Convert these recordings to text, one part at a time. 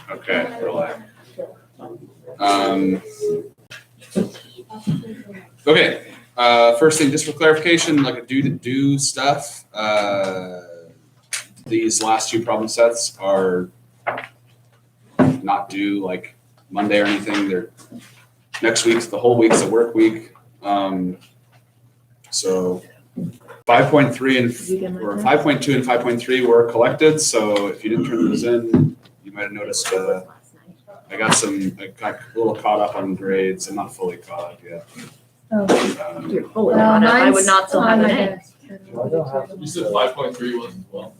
Okay, relax. Okay, first thing, just for clarification, like a do stuff, these last two problem sets are not due like Monday or anything. They're next week's, the whole week's a work week. So 5.3 and or 5.2 and 5.3 were collected. So if you didn't turn those in, you might have noticed I got a little caught up on grades. I'm not fully caught up yet. You're fully on it. I would not still have it in. You said 5.3 was as well.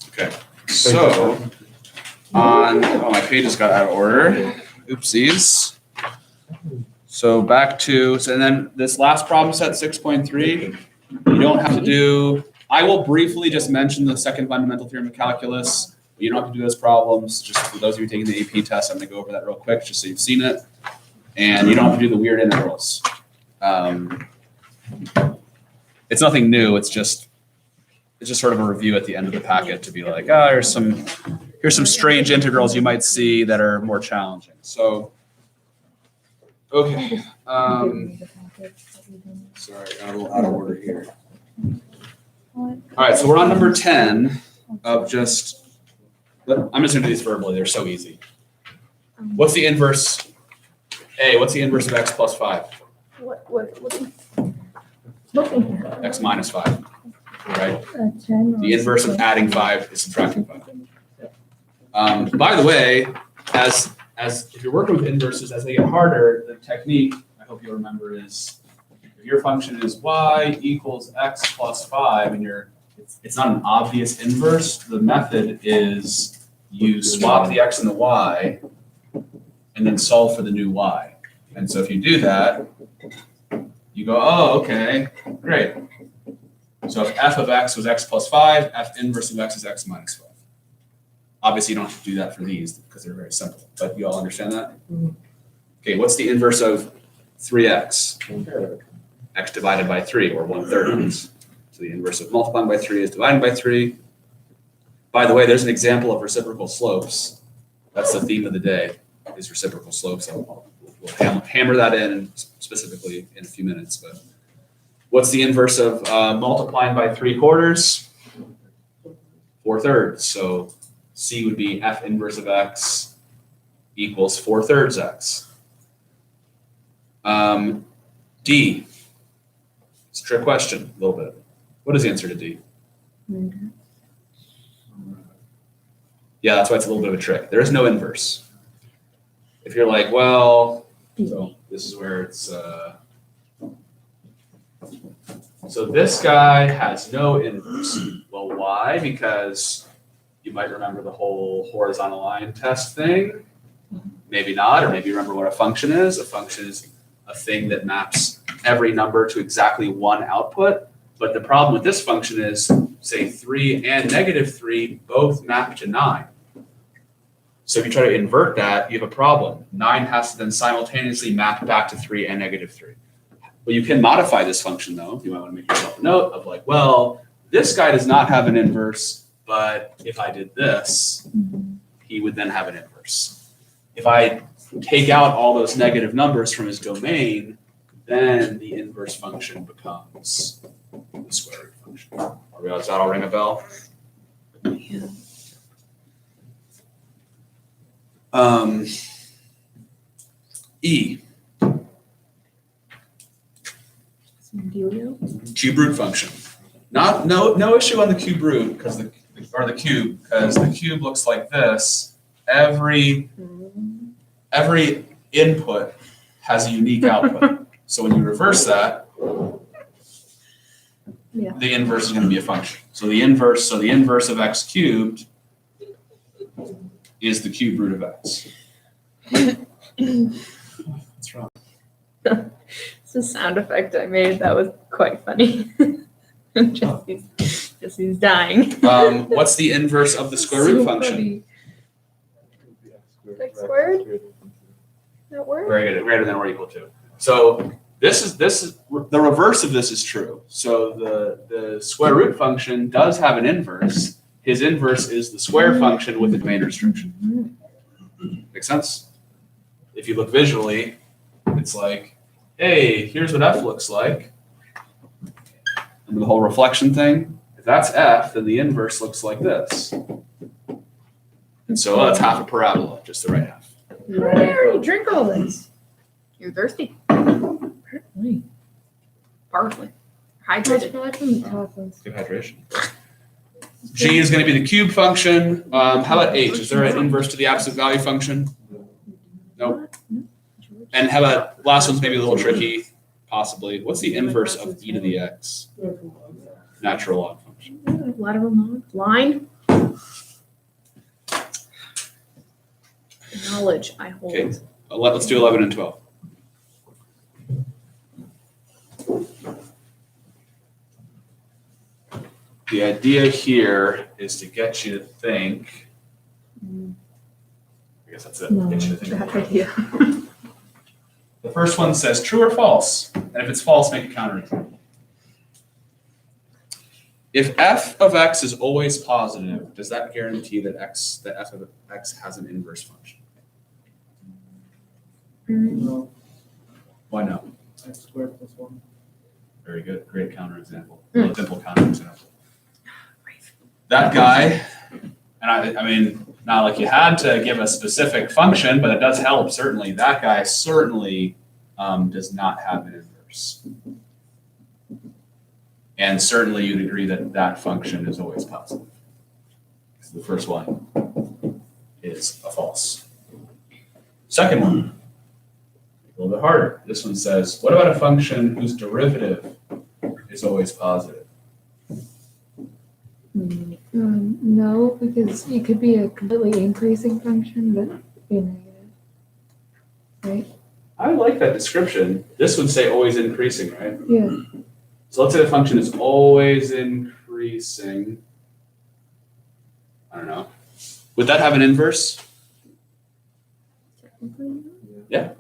Okay, so my pages got out of order. Oopsies. So back to, and then this last problem set, 6.3, you don't have to do, I will briefly just mention the second fundamental theorem of calculus. You don't have to do those problems. Just for those of you taking the AP test, I'm going to go over that real quick just so you've seen it. And you don't have to do the weird integrals. It's nothing new. It's just sort of a review at the end of the packet to be like, here's some strange integrals you might see that are more challenging. So, okay. Sorry, got a little out of order here. All right, so we're on number 10 of just, I'm just going to do these verbally. They're so easy. What's the inverse? What's the inverse of x plus 5? X minus 5, right? The inverse of adding 5 is subtracting 5. By the way, as if you're working with inverses, as they get harder, the technique, I hope you'll remember, is if your function is y equals x plus 5, and it's not an obvious inverse, the method is you swap the x and the y, and then solve for the new y. And so if you do that, you go, oh, okay, great. So if f of x was x plus 5, f inverse of x is x minus 5. Obviously, you don't have to do that for these because they're very simple, but you all understand that? Mm-hmm. Okay, what's the inverse of 3x? X divided by 3, or 1/3 x. So the inverse of multiplying by 3 is dividing by 3. By the way, there's an example of reciprocal slopes. That's the theme of the day, is reciprocal slopes. We'll hammer that in specifically in a few minutes. But what's the inverse of multiplying by 3/4? 4/3. So C would be f inverse of x equals 4/3 x. D. It's a trick question, a little bit. What is the answer to D? Yeah, that's why it's a little bit of a trick. There is no inverse. If you're like, well, so this is where it's, so this guy has no inverse. Well, why? Because you might remember the whole horizontal line test thing. Maybe not, or maybe you remember what a function is. A function is a thing that maps every number to exactly one output. But the problem with this function is, say 3 and -3 both map to 9. So if you try to invert that, you have a problem. 9 has to then simultaneously map back to 3 and -3. Well, you can modify this function though. You might want to make yourself a note of like, well, this guy does not have an inverse, but if I did this, he would then have an inverse. If I take out all those negative numbers from his domain, then the inverse function becomes the square root function. Does that all ring a bell? Yeah. E. Cube root function. No issue on the cube root because the cube looks like this. Every input has a unique output. So when you reverse that, the inverse is going to be a function. So the inverse of x cubed is the cube root of x. What's wrong? It's a sound effect I made that was quite funny. Jesse's dying. What's the inverse of the square root function? Funny. X squared? That word? Very good. Greater than or equal to. So this is the reverse of this is true. So the square root function does have an inverse, his inverse is the square function with the domain restriction. Make sense? If you look visually, it's like, hey, here's what f looks like. And the whole reflection thing, if that's f, then the inverse looks like this. And so that's half a parabola, just the right half. Where you drink all this? You're thirsty. Apparently. Partly. Hydrated. Good hydration. G is going to be the cube function. How about h? Is there an inverse to the absolute value function? Nope. And how about last one's maybe a little tricky, possibly. What's the inverse of e to the x? Natural log function. Lateral log. Line. Knowledge I hold. Okay. Let's do 11 and 12. The idea here is to get you to think. I guess that's it. No, Get you to think. Bad idea. The first one says true or false, and if it's false, make a counterexample. If f of x is always positive, does that guarantee that f of x has an inverse function? No, Why no? x squared plus 1. Very good. Great counterexample. Simple counterexample. That guy, and I mean, not like you had to give a specific function, but it does help, certainly. That guy certainly does not have an inverse. And certainly you'd agree that that function is always positive. So the first one is a false. Second one, a little bit harder. This one says, what about a function whose derivative is always positive? No, because it could be a completely increasing function, but be negative. Right? I like that description. This would say always increasing, right? Yeah. So let's say the function is always increasing. I don't know. Would that have an inverse? Oh, yeah.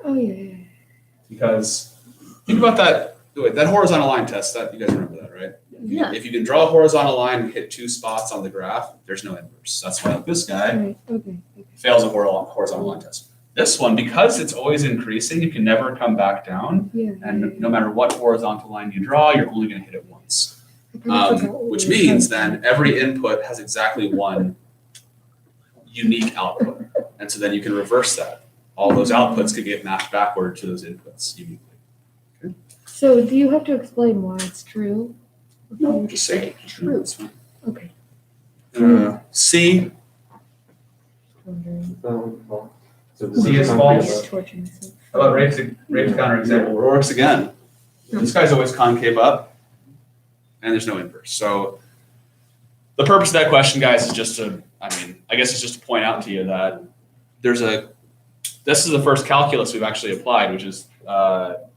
Because think about that. Wait, that horizontal line test. That you guys remember that, right? Yeah. If you can draw a horizontal line and hit two spots on the graph, there's no inverse. That's why this guy Right. Okay. fails a horizontal line test. This one, because it's always increasing, you can never come back down. Yeah. And no matter what horizontal line you draw, you're only going to hit it once. Which means then every input has exactly one unique output. And so then you can reverse that. All those outputs could get mapped backward to those inputs uniquely. So do you have to explain why it's true? No, just say True. It's fine. Okay. C. Wondering. C is false. Torture myself. How about Rafe's counterexample? It works again. This guy's always concave up, and there's no inverse. So the purpose of that question, guys, is just to, I guess it's just to point out to you that this is the first calculus we've actually applied, which is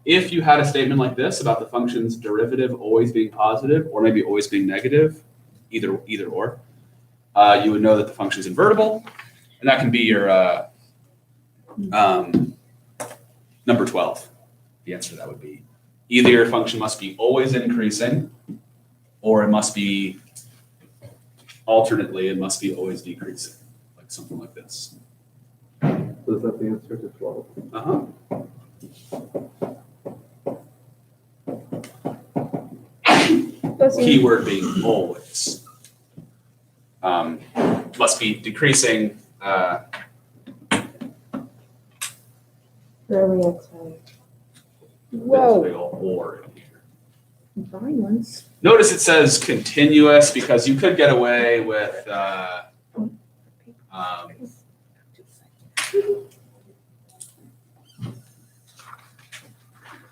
if you had a statement like this about the function's derivative always being positive or maybe always being negative, either or, you would know that the function is invertible, and that can be your number 12. The answer to that would be either your function must be always increasing, or it must be alternately, it must be always decreasing, like something like this. So is that the answer to 12? Keyword being always. Must be decreasing. For every x value. There's a big old or in here. Fine ones. Notice it says continuous because you could get away with I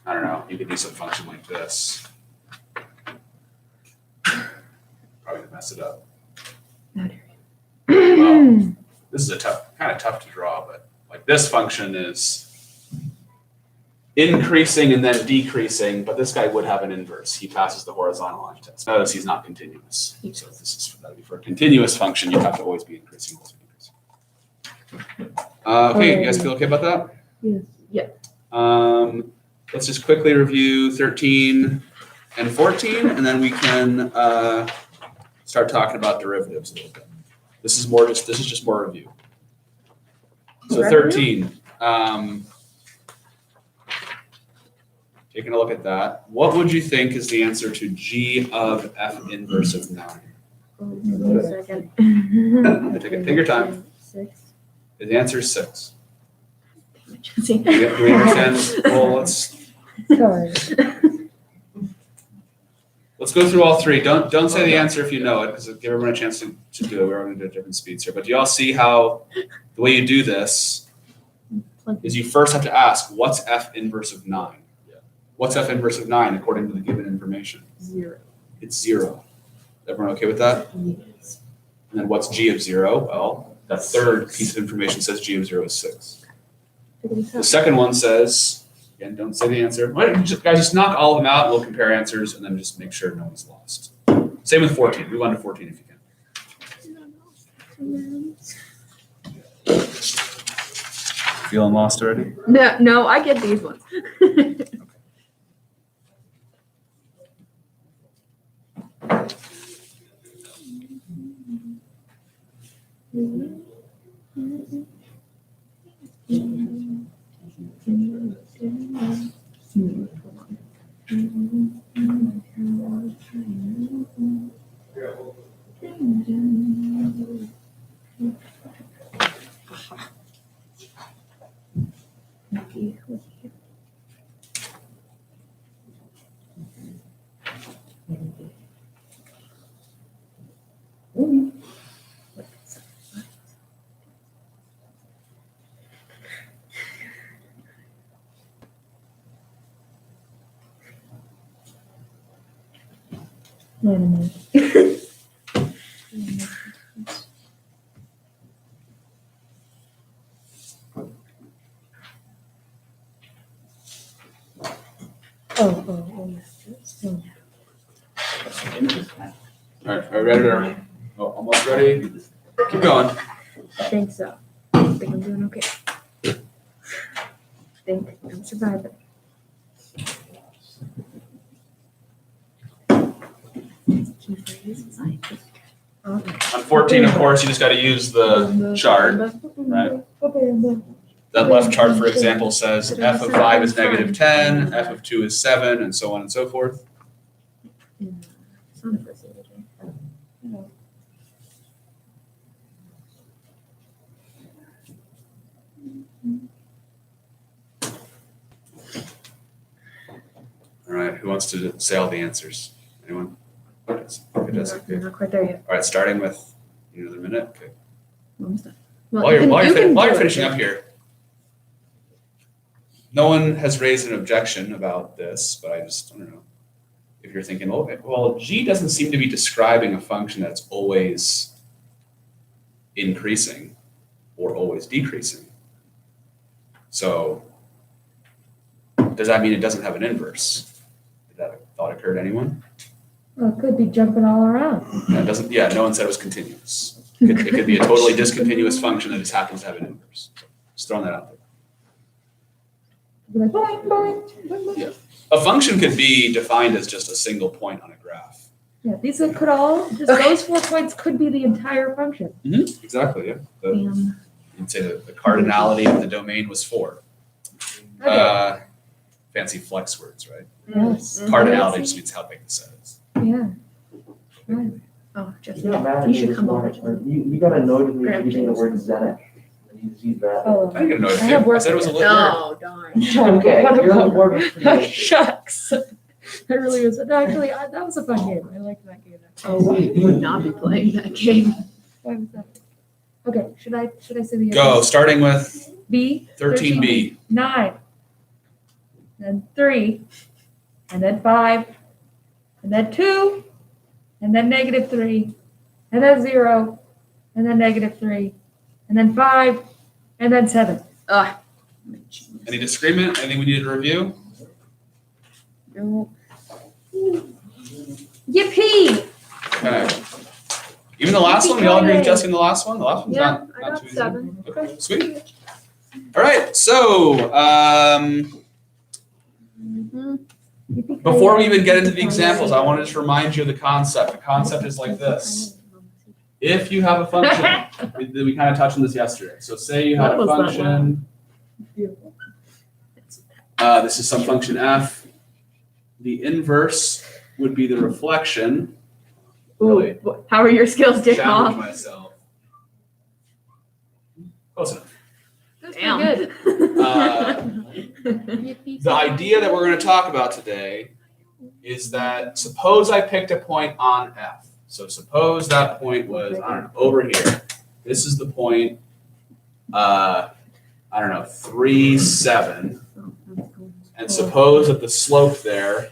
don't know, you could do some function like this. Probably gonna mess it up. Well, this is kind of tough to draw, but like this function is increasing and then decreasing, but this guy would have an inverse. He passes the horizontal line test. Notice he's not continuous. So that would be for a continuous function, you have to always be increasing, always be decreasing. Okay, you guys feel okay about that? Yes. Yeah. Let's just quickly review 13 and 14, and then we can start talking about derivatives a little bit. This is just more review. So Review? 13. Taking a look at that, what would you think is the answer to G of F inverse of 9? Wait a second. Take your time. 6. The answer is 6. Jesse. Do we understand? Well, Sorry. let's go through all three. Don't say the answer if you know it, because it'll give everyone a chance to do it. We're going to do it at different speeds here. But do y'all see how the way you do this is you first have to ask, what's F inverse of 9? What's F inverse of 9 according to the given information? 0. It's 0. Everyone okay with that? Yes. And then what's G of 0? Well, the third piece of information says G of 0 is 6. The second one says, again, don't say the answer. Guys, just knock all of them out and we'll compare answers and then just make sure no one's lost. Same with 14. Move on to 14 if you can. Feeling lost already? No, I get these ones. Wait a minute. Oh, yes. All right, are we ready? Oh, almost ready? Keep going. I think so. I think I'm doing okay. I think I'm surviving. Key phrase. Okay. On 14, of course, you just got to use the chart, right? That left chart, for example, says f of 5 is negative 10, f of 2 is 7, and so on and so forth. It's not associated, right? All right, who wants to say all the answers? Anyone? Okay, Jessica. We're not quite there yet. All right, starting with another minute. Okay. Almost done. While you're finishing up here, no one has raised an objection about this, but I don't know. If you're thinking, well, G doesn't seem to be describing a function that's always increasing or always decreasing. So does that mean it doesn't have an inverse? Did that thought occur to anyone? Well, it could be jumping all around. No, it doesn't. Yeah, no one said it was continuous. It could be a totally discontinuous function that just happens to have an inverse. Just throwing that out there. Be like, boing, boing, boing, boing. Yeah. A function could be defined as just a single point on a graph. Yeah, these could all, just those 4 points could be the entire function. Mm-hmm. Exactly, yeah. You'd say the cardinality of the domain was 4. Okay. Fancy flex words, right? Yes. Cardinality just means how big the set is. Yeah. Right. Oh, Jesse, You imagine you should this come one, over. you got a note of me Grab using the James. word Zenith. And you see that. Oh, I didn't get a note of I have it. I work said it was a with little word. Oh, darn. Okay, you're on board with me. Shucks. That really was, no, actually, that was a fun game. I liked that game. Oh, we would not be playing that game. Why was that? Okay, should I say the Go, answers? starting with B. 13b. 9. Then 3. And then 5. And then 2. And then negative 3. And then 0. And then negative 3. And then 5. And then 7. Ugh. Any disagreement? Anything we need to review? No. Yippee! Okay. Even the last one, we all agree with Jesse on the last one? The last one's Yeah, I not got too easy. 7. Okay, sweet. All right, so Mm-hmm. Before we even get into the examples, I want to just remind you of the concept. The concept is like this. If you have a function, we kind of touched on this yesterday. So say you had a function, this is some function f. The inverse would be the reflection. Really? Ooh, how are your skills, Dick? Challenge myself. Close enough. That's Damn. pretty good. The idea that we're going to talk about today is that suppose I picked a point on f. So suppose that point was, I don't know, over here. This is the point, I don't know, 3, 7. And suppose that the slope there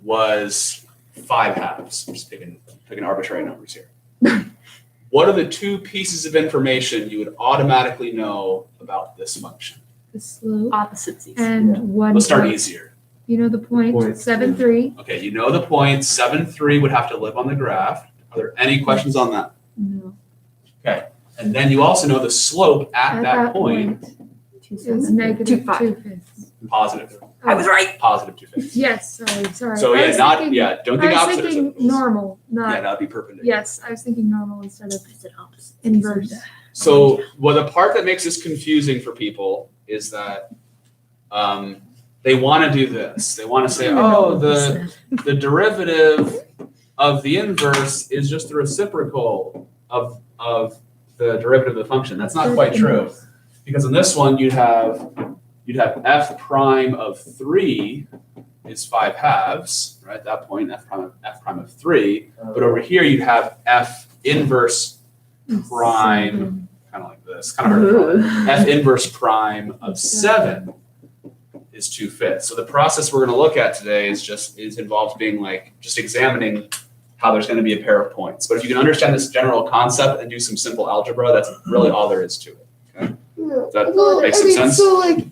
was 5 halves. I'm just picking arbitrary numbers here. What are the 2 pieces of information you would automatically know about this function? The slope Opposite seas. and one. Let's start point. easier. You know the point, Point. 7, 3. Okay, you know the point, 7, 3 would have to live on the graph. Are there any questions on that? No. And then you also know the slope at that point, Is negative 2.5. 2/5. positive, I was right. positive 2/5. Yes, sorry. So I yeah, was not, thinking- yeah, don't think I was opposite or thinking symbols. normal, Yeah, not, that'd be perpendicular. yes, I was thinking normal instead of inverse. So, well, the part that makes this confusing for people is that they want to do this. They want to say, oh, the derivative of the inverse is just the reciprocal of the derivative of the function. That's not quite true, because in this one you'd have f prime of 3 is 5 halves, right? At that point, f prime of 3. But over here you'd have f inverse prime, kind of like this, kind of hard to draw. F inverse prime of 7 is 2/5. So the process we're going to look at today involves being like just examining how there's going to be a pair of points. But if you can understand this general concept and do some simple algebra, that's really all there is to it. Okay? Does that make some sense? So like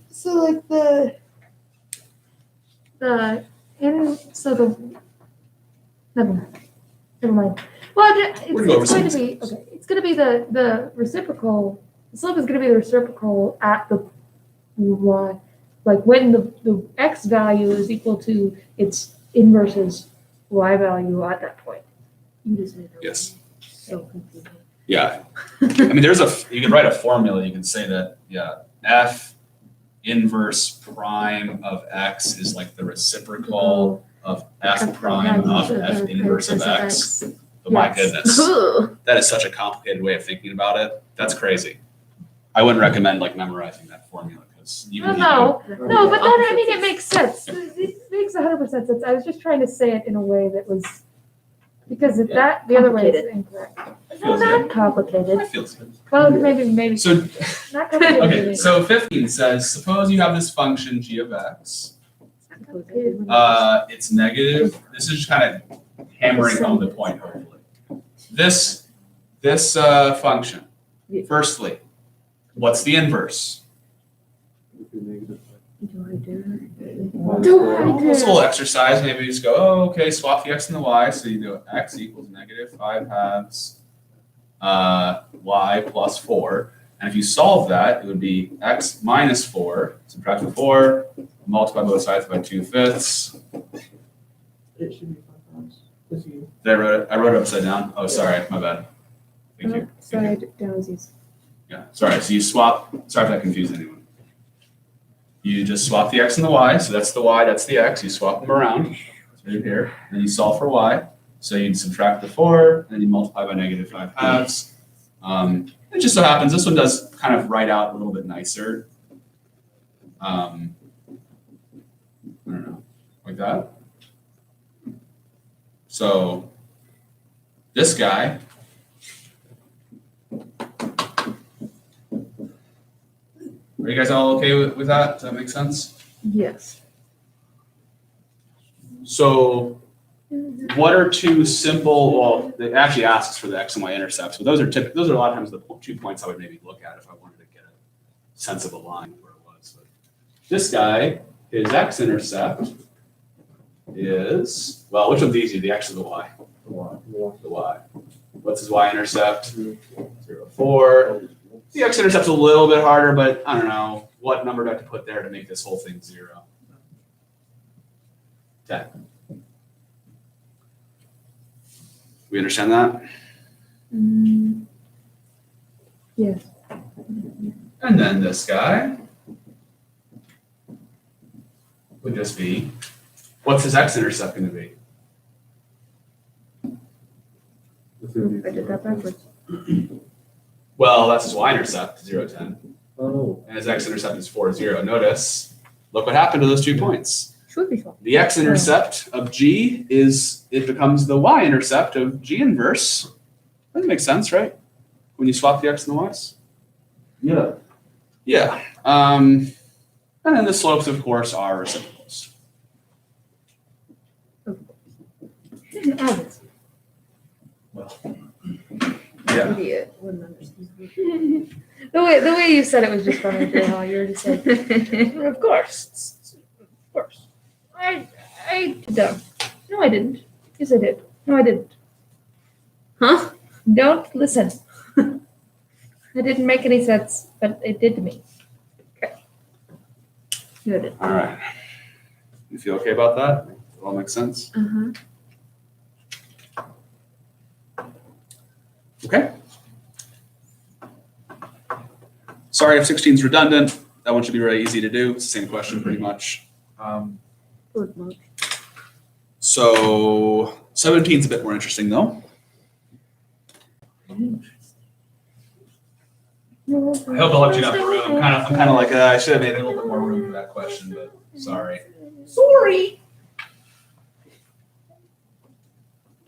never mind. Well, We're gonna go over it's going to some be, okay, it's going to be the reciprocal, the slope is going to be the reciprocal at the y, like when the x value is equal to its inverse's y value at that point. You just made that Yes. so confusing. Yeah. I mean, you can write a formula. You can say that, yeah, f inverse prime of x is like the reciprocal of f prime of f inverse of x. But my Yes. goodness, Ooh. that is such a complicated way of thinking about it. That's crazy. I wouldn't recommend like memorizing that formula because No, but that, I mean, it makes sense. It makes 100% sense. I was just trying to say it in a way that was, because if that, the other way is incorrect. No, not complicated. It feels good. Well, maybe, So not complicated. okay, so 15 says, suppose you have this function g of x. It's negative. This is just kind of hammering home the point, hopefully. This function. Firstly, what's the inverse? It's a little exercise. Maybe you just go, oh, okay, swap the x and the y. So you do x equals negative 5 halves y plus 4. And if you solve that, it would be x minus 4. Subtract the 4, multiply both sides by 2/5. It should be 5 times. I wrote it upside down. Oh, sorry, my bad. Thank you. Sorry, downsies. Yeah, sorry. So you swap. Sorry if that confused anyone. You just swap the x and the y. So that's the y, that's the x. You swap them around. Right here. And you solve for y. So you subtract the 4, and you multiply by negative 5 halves. It just so happens this one does kind of write out a little bit nicer. I don't know, like that. So this guy are you guys all okay with that? Does that make sense? Yes. So what are 2 simple, well, it actually asks for the x and y intercepts, but those are a lot of times the 2 points I would maybe look at if I wanted to get a sense of a line where it was. But this guy, his x-intercept is, well, which one's easier, the x or the y? The y. What's his y-intercept? 0, 4. The x-intercept's a little bit harder, but I don't know. what number do I have to put there to make this whole thing 0? 10. We understand that? Yes. And then this guy would just be, what's his x-intercept going to be? I did that backwards. Well, that's his y-intercept, 0, 10. Oh. And his x-intercept is 4, 0. Notice, look what happened to those 2 points. Should be fine. The x-intercept of G it becomes the y-intercept of G inverse. That makes sense, right? When you swap the x and the y's? Yeah. Yeah. And then the slopes, of course, are reciprocals. Alex. Well, yeah. Idiot. Wouldn't understand. The way you said it was just funny, how you were just like, of course. Of course. I did that. No, I didn't. Yes, I did. No, I didn't. Huh? Don't listen. It didn't make any sense, but it did to me. Okay. Noted. All right. You feel okay about that? Does it all make sense? Uh-huh. Okay. Sorry if 16 is redundant. That one should be really easy to do. It's the same question pretty much. So 17 is a bit more interesting though. I hope I left you enough room. I'm kind of like, I should have made a little bit more room for that question, but sorry. Sorry.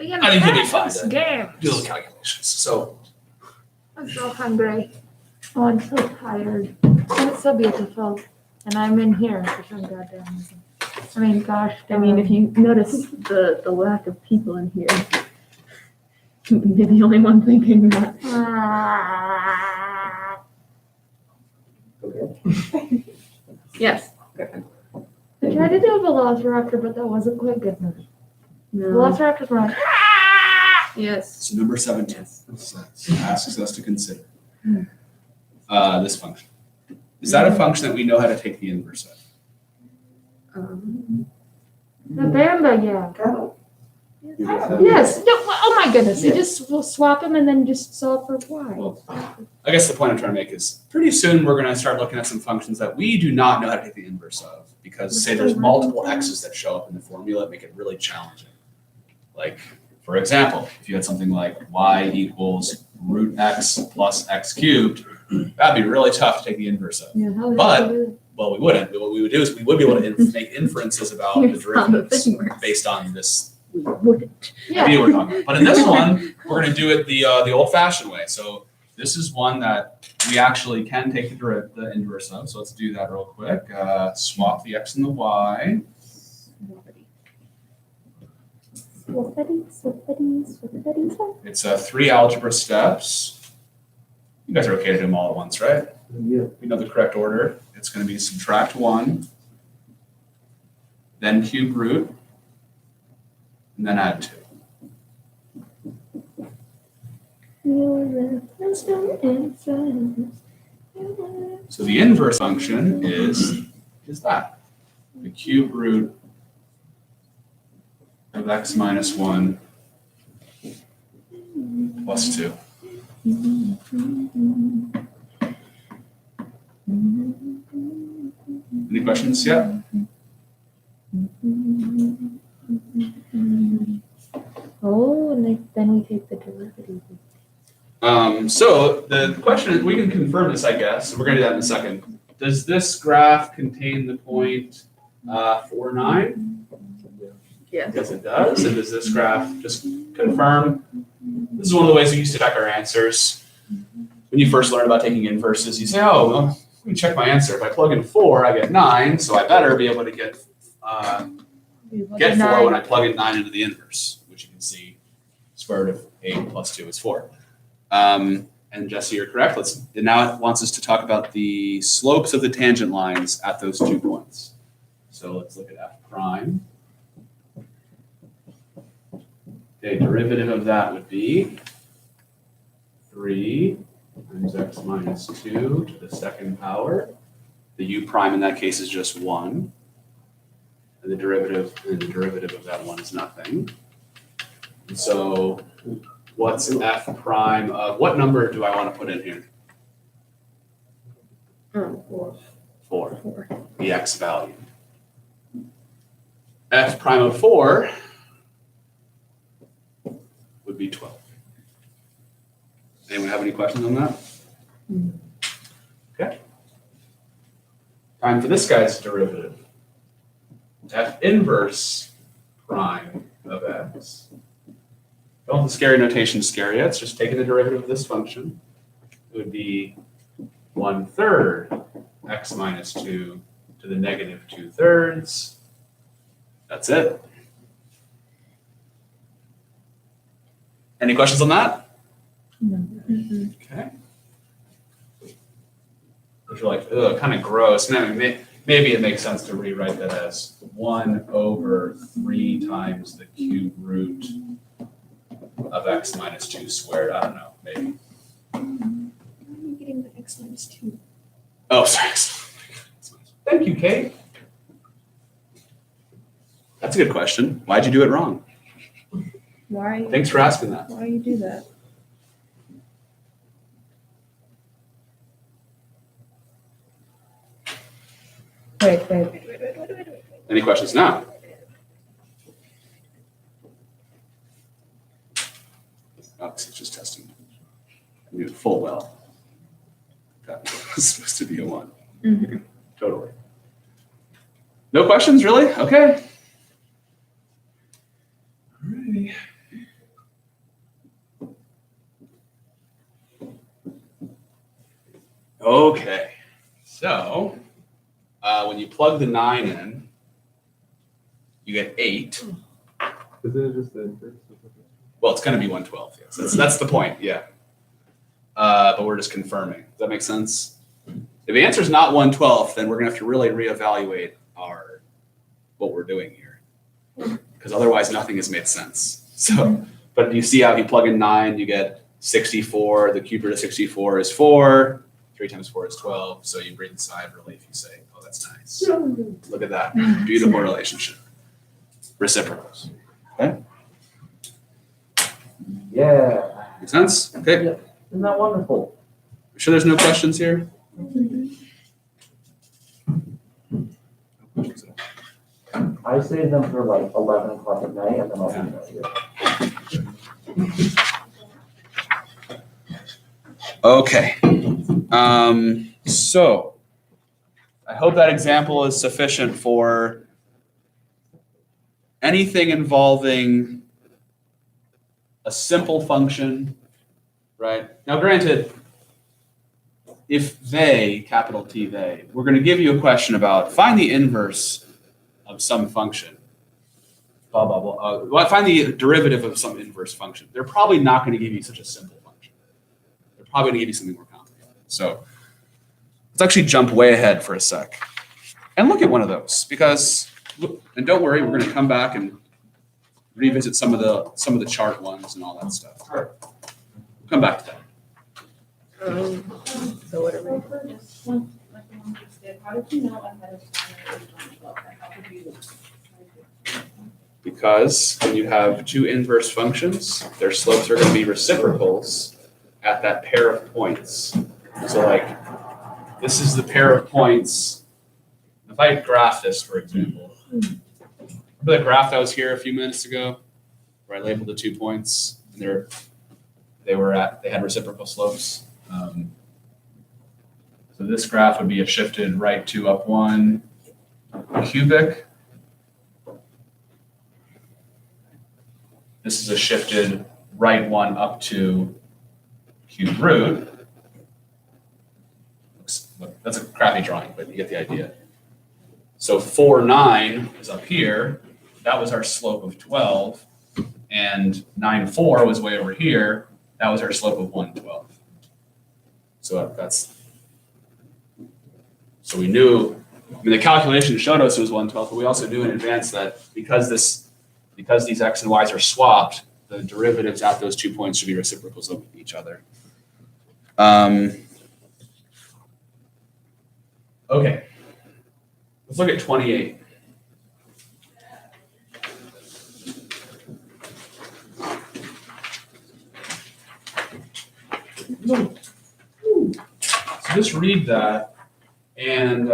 I think you'll be fine. Game. Do little calculations. So I'm so hungry. Oh, I'm so tired. And it's so beautiful. And I'm in here for some goddamn reason. I mean, gosh. I mean, if you notice the lack of people in here, you're the only one thinking that. Yes. I tried to do a velociraptor, but that wasn't quite good enough. No. Velociraptors were like, Yes. So number 17 asks us to consider this function. Is that a function that we know how to take the inverse of? the Bamba, yeah. Yes. No, oh my goodness. You just will swap them and then just solve for y. Well, I guess the point I'm trying to make is pretty soon we're going to start looking at some functions that we do not know how to take the inverse of because say there's multiple x's that show up in the formula that make it really challenging. Like, for example, if you had something like y equals root x plus x cubed, that'd be really tough to take the inverse of. Yeah, how But- Well, we wouldn't. What we would do is we would be able to make inferences about the Here's how the derivatives thing works. based on this We wouldn't. idea we're talking about. But in this one, we're going to do it the old-fashioned way. So this is one that we actually can take the inverse of. So let's do that real quick. Swap the x and the y. It's 3 algebra steps. You guys are okay to do them all at once, right? Yeah. We know the correct order. It's going to be subtract 1, then cube root, and then add 2. So the inverse function is that. The cube root of x minus 1 plus 2. Any questions yet? Oh, and then we take the derivative. So the question is, we can confirm this, I guess. We're going to do that in a second. Does this graph contain the point 4, 9? Yes. Yes, it does. And does this graph just confirm? This is one of the ways we used to check our answers. When you first learn about taking inverses, you say, oh, well, let me check my answer. If I plug in 4, I get 9, so I better be able to get 4 when I plug in 9 into the inverse, which you can see square root of 8 plus 2 is 4. And Jesse, you're correct. Now it wants us to talk about the slopes of the tangent lines at those 2 points. So let's look at f prime. Okay, derivative of that would be 3 times x minus 2 to the second power The u prime in that case is just 1. And the derivative of that 1 is nothing. And so what's f prime of, what number do I want to put in here? 4. 4. The x value. F prime of 4 would be 12. Anyone have any questions on that? Okay. Time for this guy's derivative. F inverse prime of x. Don't the scary notation scare yet. It's just taking the derivative of this function. It would be 1/3 x minus 2 to the negative 2/3. That's it. Any questions on that? No. Okay. Those are like, ugh, kind of gross. Maybe it makes sense to rewrite that as 1/3 times the cube root of x minus 2 squared. I don't know, maybe. Why are you getting the x minus 2? Oh, sorry. Thank you, Kate. That's a good question. Why'd you do it wrong? Why? Thanks for asking that. Why you do that? Wait. Any questions now? Oh, it's just testing. I knew full well that was supposed to be a 1. Mhm. Totally. No questions, really? Okay. Alrighty. Okay. So, when you plug the 9 in, you get 8. Isn't it just the inverse? Well, it's going to be 1/12. Yes, that's the point. Yeah. But we're just confirming. Does that make sense? If the answer is not 1/12, then we're going to have to really reevaluate what we're doing here, because otherwise nothing has made sense. So, but you see how if you plug in 9, you get 64. The cube root of 64 is 4. 3 times 4 is 12. So you breathe a sigh of relief. You say, "Oh, that's nice. Look at that beautiful relationship." Reciprocals. Okay. Yeah. Make sense? Okay. Isn't that wonderful? You sure there's no questions here? I save them for like 11 o'clock at night and then I'll email you. Okay. So I hope that example is sufficient for anything involving a simple function, right? Now, granted, if they, capital T they, we're going to give you a question about find the inverse of some function, blah, blah, blah. Find the derivative of some inverse function. They're probably not going to give you such a simple function. They're probably going to give you something more complicated. So let's actually jump way ahead for a sec and look at one of those, because, and don't worry, we're going to come back and revisit some of the chart ones and all that stuff. We'll come back to that. So what are we? How did you know ahead of time that it was 1/12? How could you? Because when you have two inverse functions, their slopes are going to be reciprocals at that pair of points. So like, this is the pair of points. If I graph this, for example, remember the graph that was here a few minutes ago, where I labeled the 2 points, and they had reciprocal slopes. So this graph would be a shifted right 2 up 1 cubic. This is a shifted right 1 up 2 cube root. That's a crappy drawing, but you get the idea. So 4, 9 is up here. That was our slope of 12. And 9, 4 was way over here. That was our slope of 1/12. So we knew, the calculation showed us it was 1/12, but we also knew in advance that because these x and y's are swapped, the derivatives at those 2 points should be reciprocals of each other. Okay. Let's look at 28. So just read that and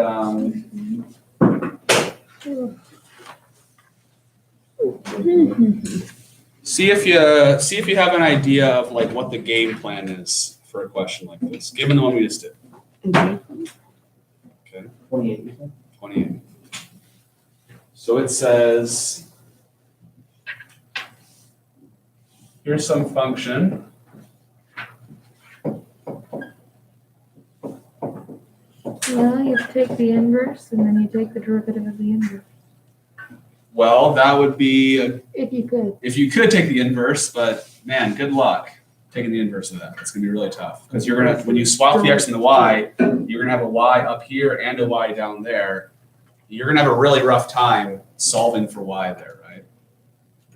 see if you have an idea of like what the game plan is for a question like this, given the one we just did. Okay, 28, you said? 28. So it says, here's some function. Well, you take the inverse and then you take the derivative of the inverse. Well, that would be If you could. if you could take the inverse, but man, good luck taking the inverse of that. It's gonna be really tough because you're gonna, when you swap the x and the y, you're gonna have a y up here and a y down there. You're gonna have a really rough time solving for y there, right?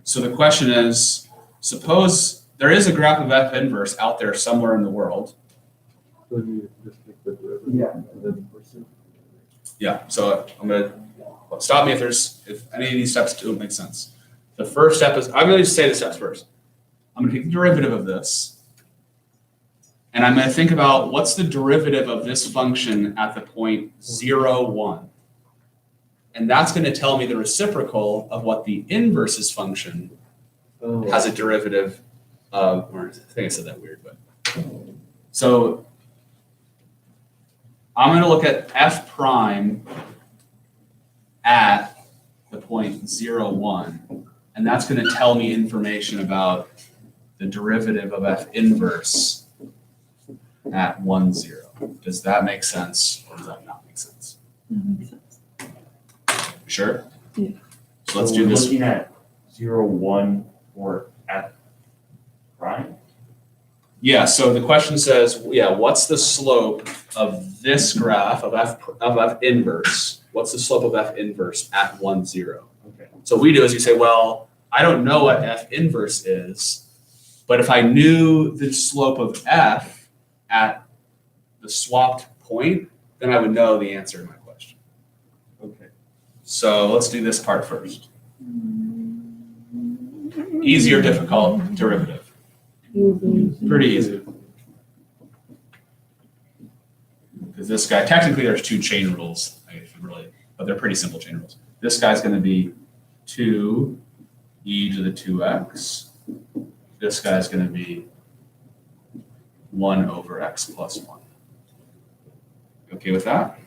So the question is, suppose there is a graph of f inverse out there somewhere in the world. So you just take the derivative. Yeah. And then pursue. Yeah, so I'm gonna, stop me if any of these steps don't make sense. The first step is, I'm gonna just say the steps first. I'm gonna take the derivative of this. And I'm gonna think about what's the derivative of this function at the point 0, 1. And that's gonna tell me the reciprocal of what the inverse's function Oh. has a derivative of, or I think I said that weird, but. So I'm gonna look at f prime at the point 0, 1, and that's gonna tell me information about the derivative of f inverse at 1, 0. Does that make sense, or does that not make sense? That makes sense. Sure? Yeah. So let's So do we're this. Looking at 0, 1 for f prime? Yeah, so the question says, yeah, what's the slope of this graph of f inverse? What's the slope of f inverse at 1, 0? Okay. So what we do is you say, well, I don't know what f inverse is, but if I knew the slope of f at the swapped point, then I would know the answer to my question. Okay. So let's do this part first. Easy or difficult derivative? Pretty easy. Because this guy, technically there's two chain rules, but they're pretty simple chain rules. This guy's gonna be 2 e to the 2x. This guy's gonna be 1 over x plus 1. Okay with that?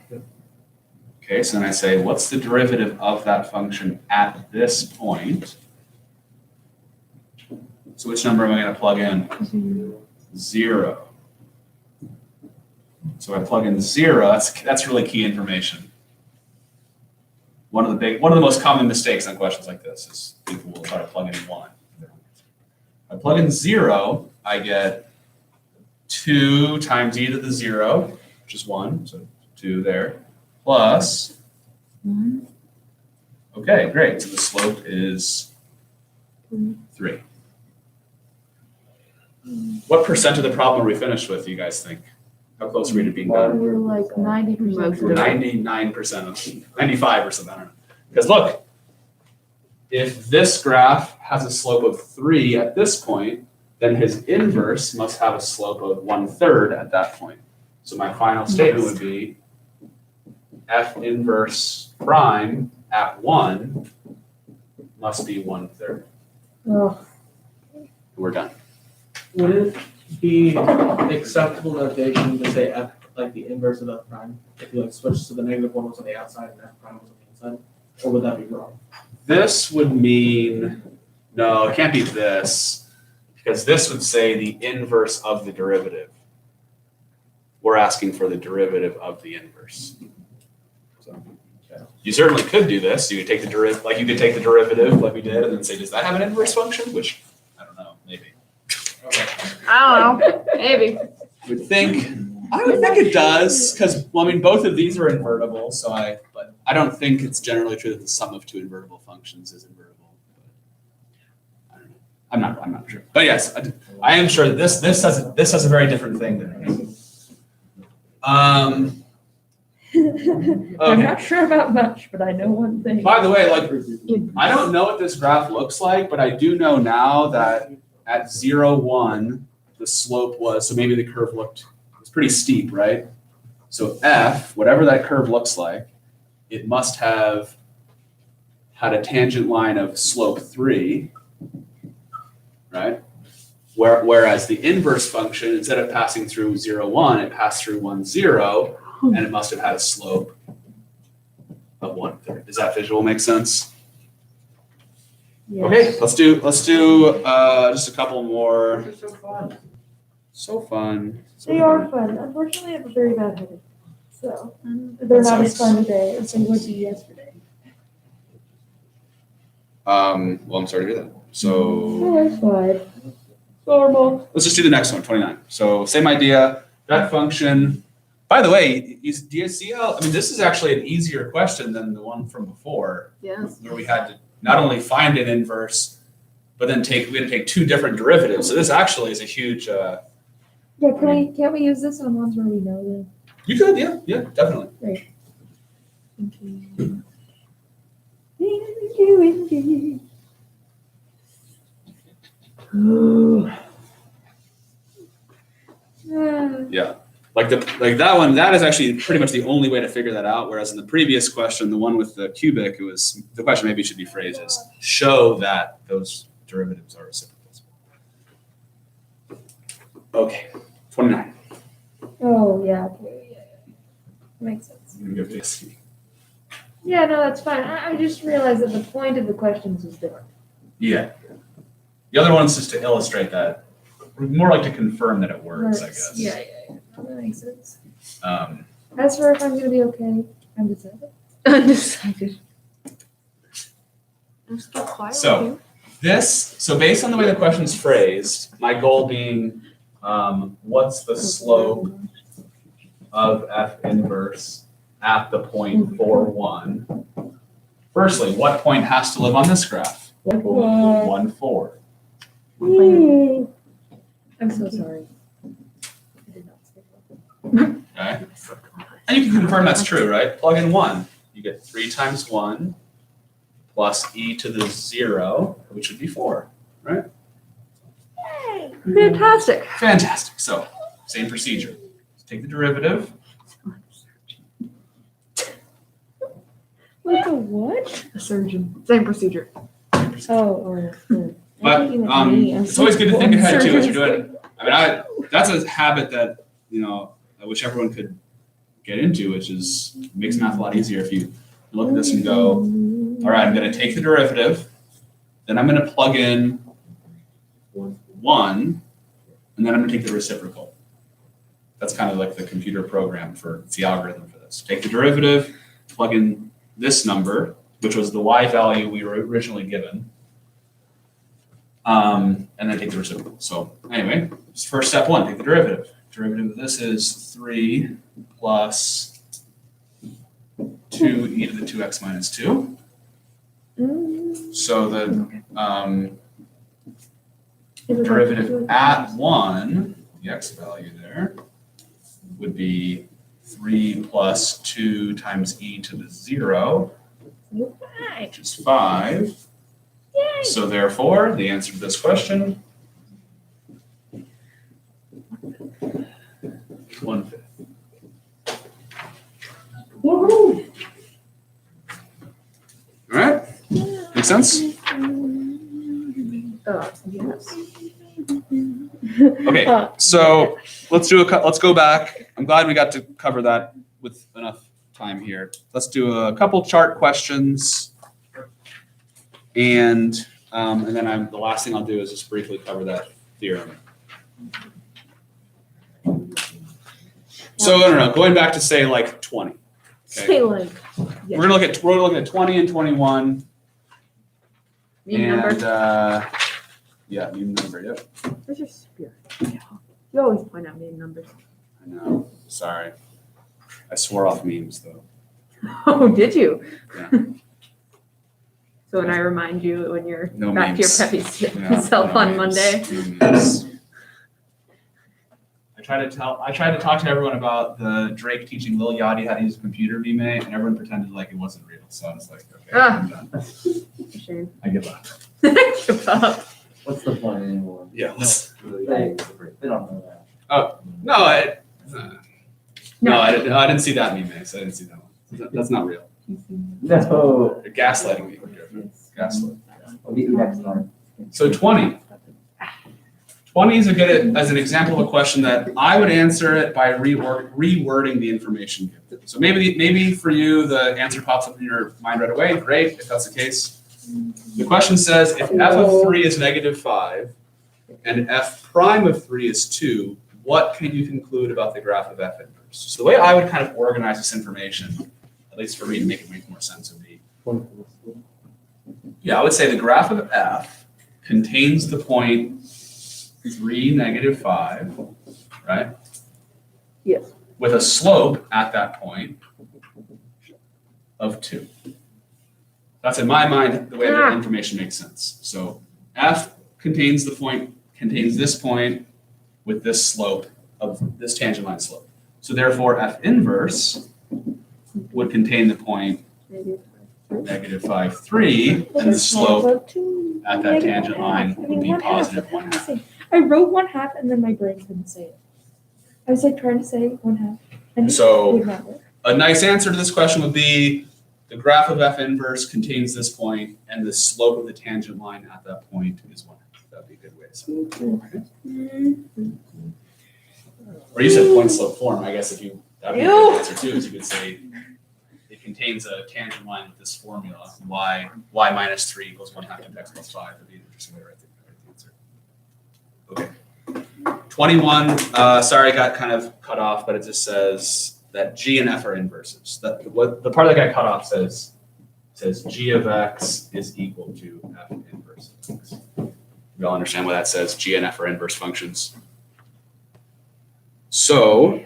Okay, so then I say, what's the derivative of that function at this point? So which number am I gonna plug in? 0. So I plug in 0, that's really key information. One of the most common mistakes on questions like this is people will try to plug in 1. If I plug in 0, I get 2 times e to the 0, which is 1, so 2 there, plus, okay, great, so the slope is 3. What percent of the problem are we finished with, do you guys think? How close are we to being done? We're like 90%. We're 99% of, 95 or something, I don't know. Because look, if this graph has a slope of 3 at this point, then his inverse must have a slope of 1/3 at that point. So my final statement would be f inverse prime at 1 must be 1/3. Oh, We're done. Would it be acceptable notation to say f, like the inverse of f prime, if you like switch to the negative one was on the outside and f prime was on the inside? Or would that be wrong? This would mean, no, it can't be this, because this would say the inverse of the derivative. We're asking for the derivative of the inverse. So, you certainly could do this. You could take the derivative, like you could take the derivative like we did and then say, does that have an inverse function? Which, I don't know, maybe. I don't know, maybe. I would think it does, because, well, I mean, both of these are invertible, but I don't think it's generally true that the sum of two invertible functions is invertible. But I don't know. I'm not sure. But yes, I am sure that this has a very different thing than this. I'm Okay. not sure about much, but I know one thing. By the way, like, I don't know what this graph looks like, but I do know now that at 0, 1, the slope was, so maybe the curve looked, it's pretty steep, right? So F, whatever that curve looks like, it must have had a tangent line of slope 3, right? Whereas the inverse function, instead of passing through 0, 1, it passed through 1, 0, and it must have had a slope of 1/3. Does that visual make sense? Yes. Okay, let's do just a couple more. This is so fun. So fun. So They fun. are fun. Unfortunately, I have a very bad headache. So they're not as fun today as they would be yesterday. Well, I'm sorry to hear that. So Oh, that's fine. Normal. let's just do the next one, 29. So same idea, that function. By the way, do you see how, I mean, this is actually an easier question than the one from before, Yes. where we had to not only find an inverse, but then we had to take two different derivatives. So this actually is a huge, Yeah, can't we use this on ones where we know them? you could, yeah, definitely. Thank you. Thank you indeed. Yeah, like that one, that is actually pretty much the only way to figure that out. Whereas in the previous question, the one with the cubic, it was, the question maybe should be phrased as show that those derivatives are reciprocals. Okay, 29. Oh, yeah, okay, yeah. Makes sense. I'm gonna give this. Yeah, no, that's fine. I just realized that the point of the questions was different. Yeah. The other one's just to illustrate that, more like to confirm that it works, I guess. Yeah. That makes sense. Um, As for if I'm gonna be okay, I'm decided. Undecided. I'm just get quiet So- so based on the way the question's phrased, my goal being, what's the slope of F inverse at the point 4, 1? Firstly, what point has to live on this graph? 1, 4. I'm so sorry. I did not speak well. Okay? And you can confirm that's true, right? Plug in 1. You get 3 times 1 plus e to the 0, which would be 4. Fantastic. Fantastic. So, same procedure. Take the derivative. Like a what? A surgeon. Same procedure. Oh. But it's always good to think ahead too as you're doing. I mean, that's a habit that I wish everyone could get into, which is makes math a lot easier if you look at this and go, all right, I'm going to take the derivative, then I'm going to plug in 1, and then I'm going to take the reciprocal. That's kind of like the computer program it's the algorithm for this. Take the derivative, plug in this number, which was the y value we were originally given, and then take the reciprocal. So anyway, first step 1, take the derivative. Derivative of this is 3 plus 2e to the 2x minus 2. So the derivative at 1, the x value there, would be 3 plus 2 times e to the 0, which is 5. So therefore, the answer to this question, 1/5. Woohoo! All right, make sense? Yes. Okay, so let's go back. I'm glad we got to cover that with enough time here. Let's do a couple chart questions, and then the last thing I'll do is just briefly cover that theorem. So I don't know, going back to say like 20. Okay. Say like. Yeah. We're looking at 20 and 21. Mean number. Yeah, mean number, yep. Where's your spirit? You always point out mean numbers. I know, sorry. I swore off memes though. Oh, did you? Yeah. So when I remind you when you're No back memes. to your peppy Yeah, self no on memes, Monday. no memes. I tried to talk to everyone about the Drake teaching Lil Yachty how to use a computer meme, and everyone pretended like it wasn't real. So I was like, okay, I'm done. Shame. I give up. Give up. What's the point anymore? Yeah. They don't know that. No, I didn't see that meme, Mace. I didn't see that one. That's not real. No. You're gaslighting me. Gaslight. I'll beat you next time. So 20. 20 is as an example of a question that I would answer it by rewording the information given. So maybe for you, the answer pops up in your mind right away. Great, if that's the case. The question says, if f of 3 is -5 and f prime of 3 is 2, what can you conclude about the graph of f inverse? So the way I would kind of organize this information, at least for me to make it make more sense, would be, I would say the graph of f contains the point 3, -5, right? Yes. With a slope at that point of 2. That's in my mind the way the information makes sense. So f contains this point with this slope of this tangent line slope. So therefore f inverse would contain the point -5, 3, and the slope at that tangent line would be +1/2. I wrote 1/2 and then my brain couldn't say it. I was like trying to say 1/2. And it So would not work. a nice answer to this question would be the graph of f inverse contains this point, and the slope of the tangent line at that point is 1/2. That'd be a good way to say it. Or you said point slope form. I guess that'd be a good answer too, is you could say it contains a tangent line with this formula, y -3 equals 1/2 times x + 5. That'd be an interesting way to write the answer. Okay. 21, sorry, I got kind of cut off, but it just says that g and f are inverses. The part that got cut off says g of x is equal to f inverse of x. We all understand why that says g and f are inverse functions. So,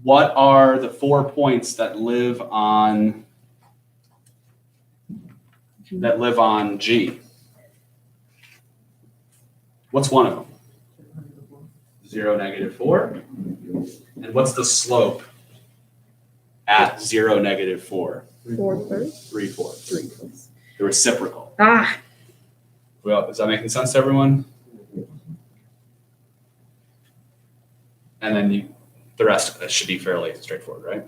what are the 4 points that live on G? What's one of them? 0, -4. And what's the slope at 0, -4? 4/3. 3/4. 3/4. The reciprocal. Ah. Well, is that making sense to everyone? And then the rest should be fairly straightforward, right?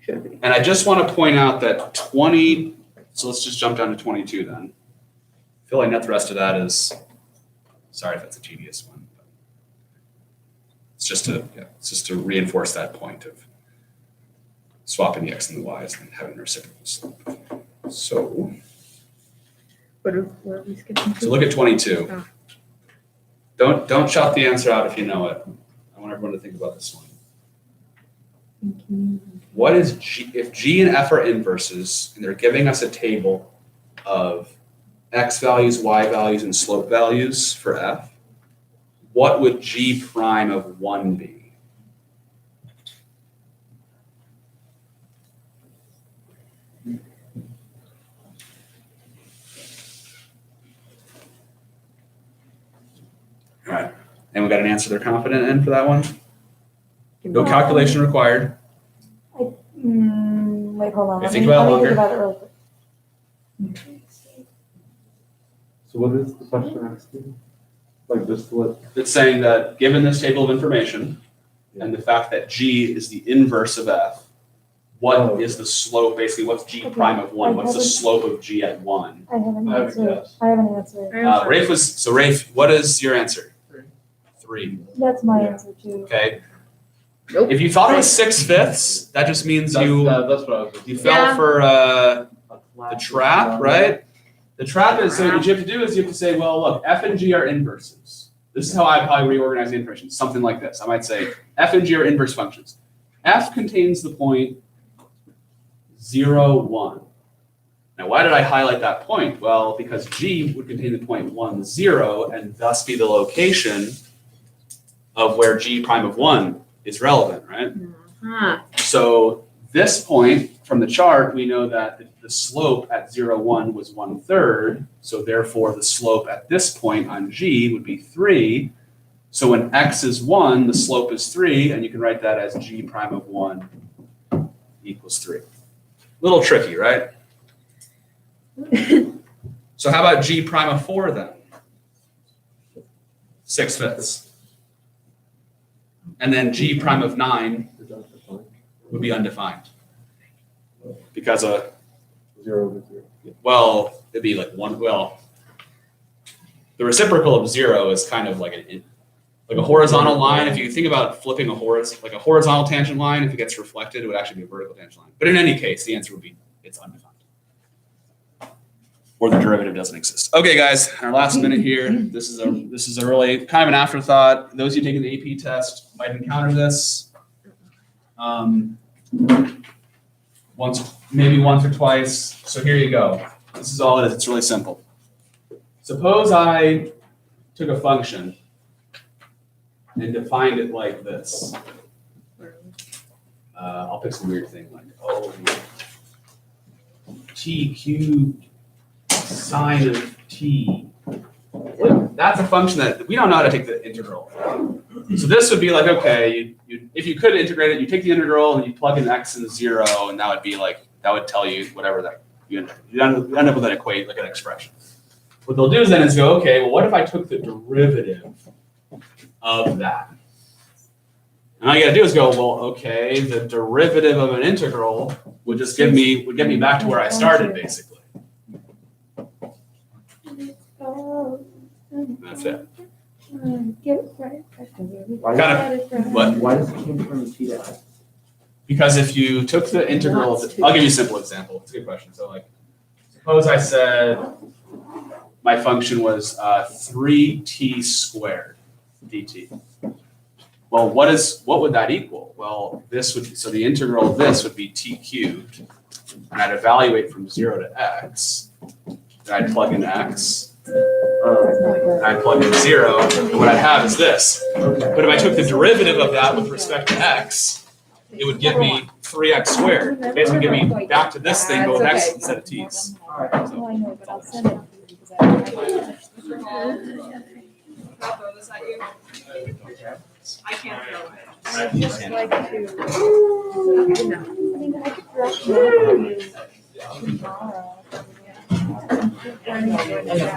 Should be. And I just want to point out that 20, so let's just jump down to 22 then. I feel like not the rest of that is, sorry if that's a tedious one. But it's just to reinforce that point of swapping the x and the y's and having a reciprocal slope. So What are we skipping? look at 22. Ah. Don't shout the answer out if you know it. I want everyone to think about this one. What is G? If G and F are inverses, and they're giving us a table of x values, y values, and slope values for F, what would G prime of 1 be? All right, and we got an answer they're confident in for that one? No calculation required. Wait, hold on. Yeah, think about it Let me longer. think about it real quick. So what is the question asking? Like just what? It's saying that given this table of information and the fact that G is the inverse of F, what is the slope, basically what's G prime of 1? What's the slope of G at 1? I have an I have a answer. guess. I have an answer. Rafe, what is your answer? 3. That's my Yeah. answer too. Okay. Nope. If you thought it was 6/5, that just means That's you what I was. fell for the trap, right? The trap is, so what you have to do is you have to say, well, look, F and G are inverses. This is how I probably reorganize the information, something like this. I might say F and G are inverse functions. F contains the point 0, 1. Now, why did I highlight that point? Well, because G would contain the point 1, 0, and thus be the location of where G prime of 1 is relevant, right? Huh. So this point from the chart, we know that the slope at 0, 1 was 1/3. So therefore, the slope at this point on G would be 3. So when x is 1, the slope is 3, and you can write that as G prime of 1 equals 3. Little tricky, right? So how about G prime of 4 then? 6/5. And then G prime of 9 would be undefined. Because Zero to zero. well, it'd be like one, well, the reciprocal of 0 is kind of like a horizontal line. If you think about flipping a horizontal tangent line, if it gets reflected, it would actually be a vertical tangent line. But in any case, the answer would be it's undefined. Or the derivative doesn't exist. Okay, guys, in our last minute here, this is a really kind of an afterthought. Those of you taking the AP test might encounter this. Maybe once or twice. So here you go. This is all it is. It's really simple. Suppose I took a function and defined it like this. I'll pick some weird thing like, t cubed sine of t. That's a function that we don't know how to take the integral. So this would be like, okay, if you could integrate it, you take the integral and you plug in x and 0, and that would be like, that would tell you whatever that you end up with an expression. What they'll do is then go, okay, well, what if I took the derivative of that? And all you gotta do is go, well, okay, the derivative of an integral would just get me back to where I started, basically. That's it. Why does it change from t to x? Because if you took the integral, I'll give you a simple example. It's a good question. So like, suppose I said my function was 3t squared dt. Well, what would that equal? Well, so the integral of this would be t cubed, and I'd evaluate from 0 to x, and I'd plug in x, and I'd plug in 0, and what I'd have is this. But if I took the derivative of that with respect to x, it would give me 3x squared. It basically give me back to this thing, but with x instead of t's. Oh, I know, but I'll send it to you because I I'll throw this at you. I can't throw it. I just like to, you know, I mean, I could drop that for you tomorrow. And the